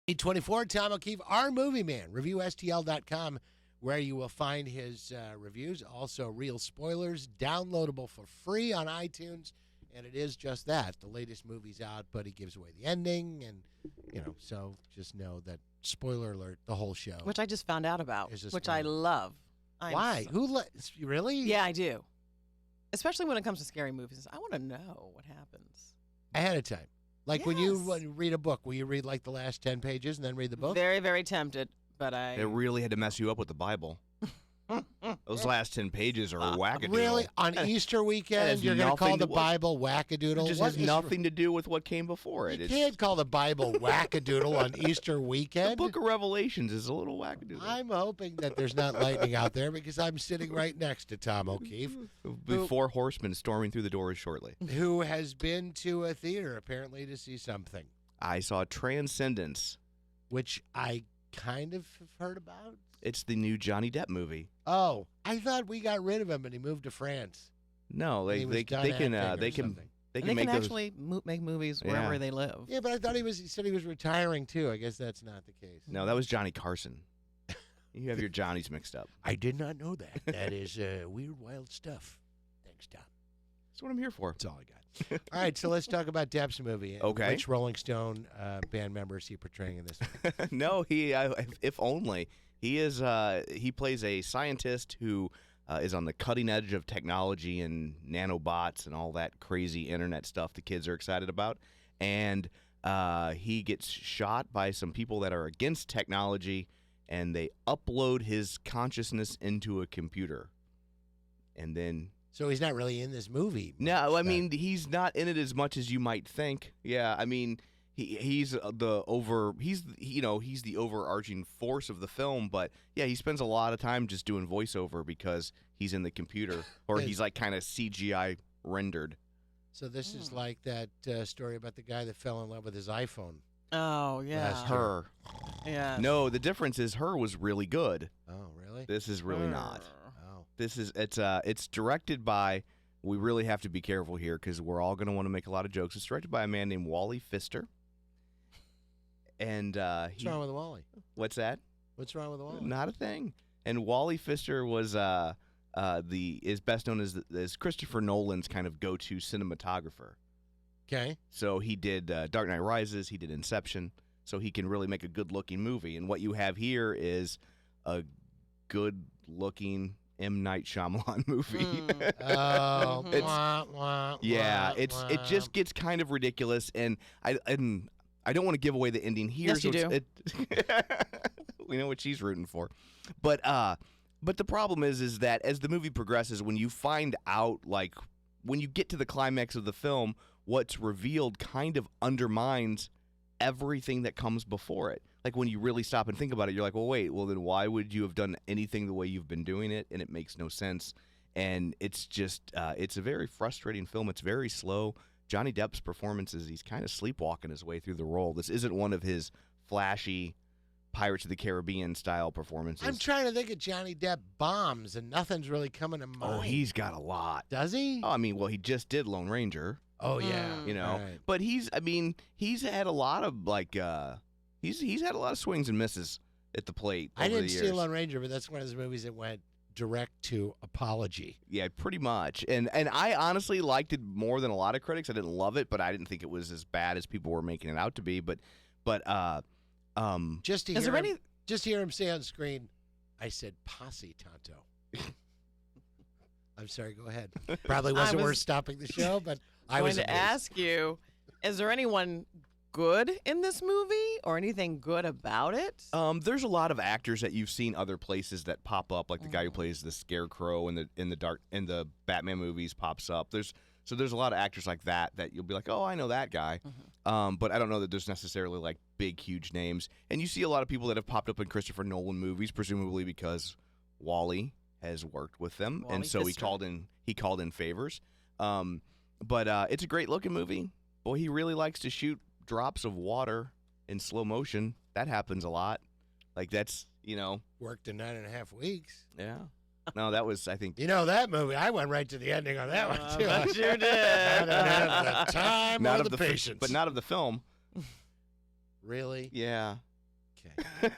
824, Tom O'Keefe, our movie man, reviewstl.com, where you will find his reviews. Also, real spoilers, downloadable for free on iTunes. And it is just that. The latest movie's out, but he gives away the ending. And, so just know that, spoiler alert, the whole show. Which I just found out about, which I love. Why? Really? Yeah, I do. Especially when it comes to scary movies. I want to know what happens. Ahead of time. Like when you read a book, will you read like the last 10 pages and then read the book? Very, very tempted, but It really had to mess you up with the Bible. Those last 10 pages are wackadoodle. Really? On Easter weekend, you're going to call the Bible wackadoodle? It just has nothing to do with what came before it. You can't call the Bible wackadoodle on Easter weekend. The book of Revelations is a little wackadoodle. I'm hoping that there's not lightning out there because I'm sitting right next to Tom O'Keefe. Before horsemen storming through the doors shortly. Who has been to a theater, apparently, to see something. I saw Trancendence. Which I kind of have heard about. It's the new Johnny Depp movie. Oh, I thought we got rid of him and he moved to France. No, they can actually make movies wherever they live. Yeah, but I thought he said he was retiring too. I guess that's not the case. No, that was Johnny Carson. You have your Johnnies mixed up. I did not know that. That is weird, wild stuff. Thanks, Tom. That's what I'm here for. That's all I got. All right, so let's talk about Depp's movie. Okay. Which Rolling Stone band member is he portraying in this one? No, if only. He plays a scientist who is on the cutting edge of technology and nanobots and all that crazy internet stuff the kids are excited about. And he gets shot by some people that are against technology, and they upload his consciousness into a computer. And then... So he's not really in this movie. No, I mean, he's not in it as much as you might think. Yeah, I mean... He's the overarching force of the film, but yeah, he spends a lot of time just doing voiceover because he's in the computer, or he's like kind of CGI rendered. So this is like that story about the guy that fell in love with his iPhone. Oh yeah, that's Her. Yeah. No, the difference is Her was really good. Oh really? This is really not. Oh. It's directed by. We really have to be careful here because we're all going to want to make a lot of jokes. It's directed by a man named Wally Pfister. And what's wrong with Wally? What's that? What's wrong with Wally? Not a thing. And Wally Pfister was is best known as Christopher Nolan's kind of go-to cinematographer. Okay. So he did Dark Knight Rises. He did Inception. So he can really make a good-looking movie. And what you have here is a good-looking M. Night Shyamalan movie. It just gets kind of ridiculous, and I don't want to give away the ending here. Yes, you do. We know what she's rooting for, but the problem is that as the movie progresses, when you find out, like when you get to the climax of the film, what's revealed kind of undermines everything that comes before it. Like when you really stop and think about it, you're like, well, wait, well then why would you have done anything the way you've been doing it? And it makes no sense. And it's just, it's a very frustrating film. It's very slow. Johnny Depp's performance is he's kind of sleepwalking his way through the role. This isn't one of his flashy Pirates of the Caribbean style performances. I'm trying to think of Johnny Depp bombs, and nothing's really coming to mind. Oh, he's got a lot. Does he? Oh, I mean, well, he just did Lone Ranger. Oh yeah, right. But he's had a lot of he's had a lot of swings and misses at the plate. I didn't see Lone Ranger, but that's one of those movies that went direct to apology. Yeah, pretty much. And I honestly liked it more than a lot of critics. I didn't love it, but I didn't think it was as bad as people were making it out to be. But just to hear him say on screen, I said posse Tonto. I'm sorry, go ahead. Probably wasn't worth stopping the show, but I was going to ask you, is there anyone good in this movie or anything good about it? There's a lot of actors that you've seen other places that pop up, like the guy who plays the Scarecrow in the Batman movies pops up. There's a lot of actors like that you'll be like, oh, I know that guy. But I don't know that there's necessarily like big, huge names. And you see a lot of people that have popped up in Christopher Nolan movies, presumably because Wally has worked with them, Wally and so Pfister. he called in favors. But it's a great looking movie. Boy, he really likes to shoot drops of water in slow motion. That happens a lot. Like that's worked in 9.5 weeks. Yeah. No, that was, I think. That movie, I went right to the ending on that one, too. I sure did. I don't have the time or the patience. But not of the film. Really? Yeah. Okay.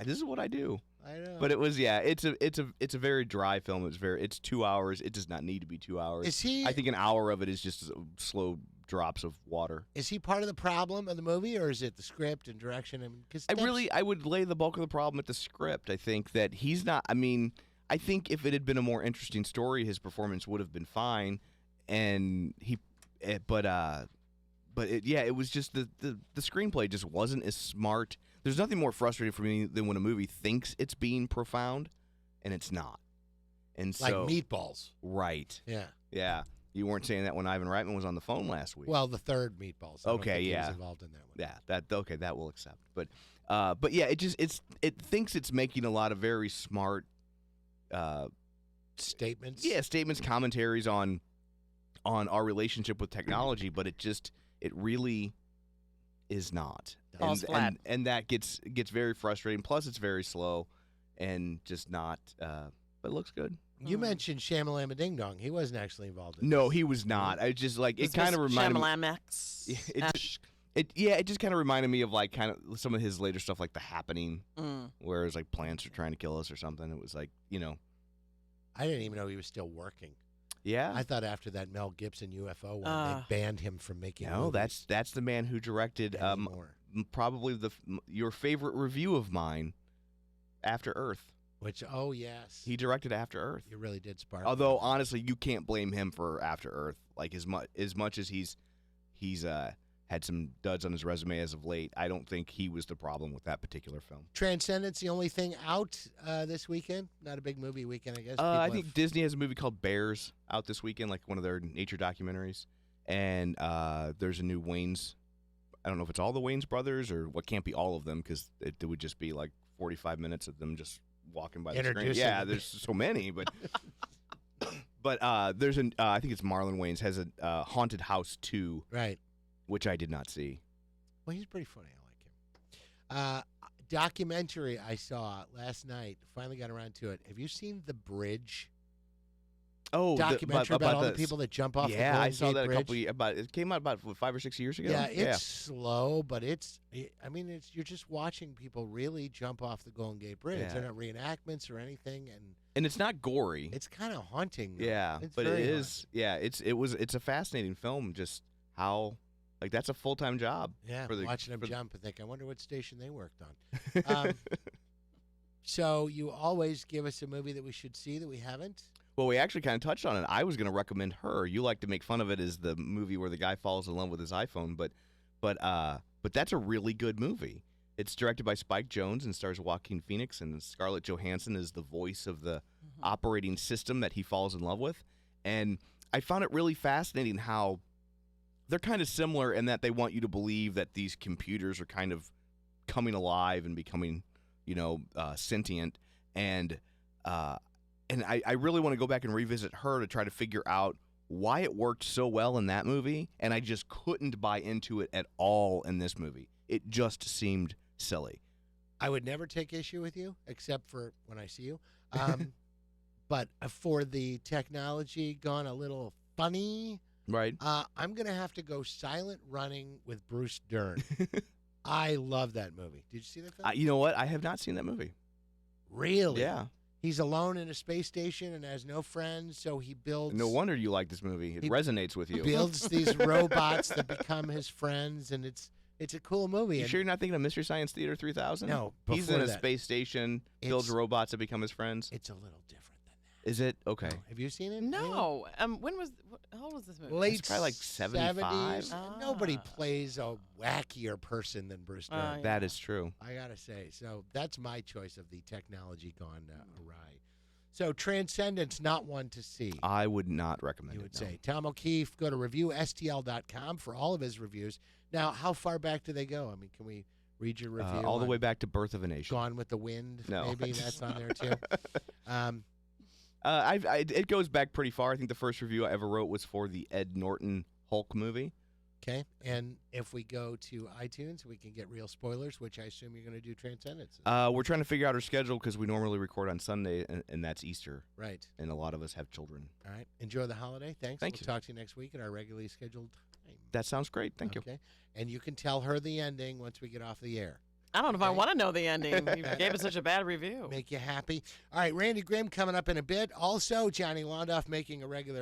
This is what I do. I know. But it was, it's a very dry film. It's 2 hours. It does not need to be 2 hours. I think an hour of it is just slow drops of water. Is he part of the problem of the movie, or is it the script and direction? I would lay the bulk of the problem at the script. I think that he's not. I mean, I think if it had been a more interesting story, his performance would have been fine. And it was just the screenplay just wasn't as smart. There's nothing more frustrating for me than when a movie thinks it's being profound, and it's not. And so, like Meatballs. Right. Yeah. Yeah. You weren't saying that when Ivan Reitman was on the phone last week. Well, the third Meatballs. I don't think he yeah. was involved in that one. Yeah. That we'll accept. But yeah, it thinks it's making a lot of very smart statements. Yeah, statements, commentaries on our relationship with technology, but it really is not. Falls flat. And that gets very frustrating. Plus, it's very slow and just not. But it looks good. You mentioned Shamalama Ding Dong. He wasn't actually involved in No, this. he was not. I just it kind of reminded me. It just kind of reminded me of like kind of some of his later stuff, like The Happening, where it was like plants are trying to kill us or something. It was like, I didn't even know he was still working. Yeah. I thought after that Mel Gibson UFO one, they banned him from making No, movies that's the man who directed probably your favorite review of mine, After Earth. Which, oh, yes. He directed After Earth. You really did spark. Although, honestly, you can't blame him for After Earth. Like, as much as he's had some duds on his resume as of late, I don't think he was the problem with that particular film. Transcendence, the only thing out this weekend? Not a big movie weekend, I guess. I think Disney has a movie called Bears out this weekend, like one of their nature documentaries. And there's a new Wayne's. I don't know if it's all the Wayne's brothers or what can't be all of them, because it would just be like 45 minutes of them just walking by the screen. Yeah, there's so many, but there's I think it's Marlon Wayans has a Haunted House 2, right, which I did not see. Well, he's pretty funny. I like him. Documentary I saw last night. Finally got around to it. Have you seen The Bridge? Oh, documentary about all the people that jump off the Golden I saw that Gate Bridge. It came out about 5 or 6 years ago. Yeah, it's slow, but you're just watching people really jump off the Golden Gate Bridge. Yeah. They're not reenactments or anything, and it's not gory. It's kind of haunting. Though. Yeah, it's but it very is. haunting. Yeah, it's a fascinating film. Just how that's a full-time job. Yeah, watching them jump and think, I wonder what station they worked on. So you always give us a movie that we should see that we haven't. Well, we actually kind of touched on it. I was going to recommend Her. You like to make fun of it as the movie where the guy falls in love with his iPhone, but that's a really good movie. It's directed by Spike Jonze and stars Joaquin Phoenix, and Scarlett Johansson is the voice of the operating system that he falls in love with. And I found it really fascinating how they're kind of similar in that they want you to believe that these computers are kind of coming alive and becoming, sentient. And I really want to go back and revisit Her to try to figure out why it worked so well in that movie, and I just couldn't buy into it at all in this movie. It just seemed silly. I would never take issue with you, except for when I see you. But for the technology gone a little funny, right? I'm going to have to go Silent Running with Bruce Dern. I love that movie. Did you see that film? You know what? I have not seen that movie. Really? Yeah. He's alone in a space station and has no friends, so he builds... No wonder you like this movie. It resonates with you. He builds these robots that become his friends, and it's a cool movie. You sure you're not thinking of Mystery Science Theater 3000? No, he's in a space station, builds robots that become his friends. It's a little different than that. Is it? Okay. No. Have you seen it? No. How old was this movie? Late it's probably like 75. 70s. Nobody plays a wackier person than Bruce Dern. Yeah. That is true. I gotta say. So that's my choice of the technology gone awry. So Transcendence, not one to see. I would not recommend you it. would say. Tom O'Keefe, go to reviewstl.com for all of his reviews. Now, how far back do they go? I mean, can we read your review? All the way back to Birth of a Nation. Gone with the Wind, no. Maybe that's on there too. It goes back pretty far. I think the first review I ever wrote was for the Ed Norton Hulk movie. Okay, and if we go to iTunes, we can get real spoilers, which I assume you're going to do Transcendence. We're trying to figure out our schedule because we normally record on Sunday, and that's Easter. Right. And a lot of us have children. All right. Enjoy the holiday. Thanks. Thank we'll you. talk to you next week at our regularly scheduled time. That sounds great. Thank you. Okay. And you can tell her the ending once we get off the air. I don't know if I Okay. want to know the ending. You gave us such a bad review. Make you happy. All right, Randy Grimm coming up in a bit. Also, Johnny Londoff making a regular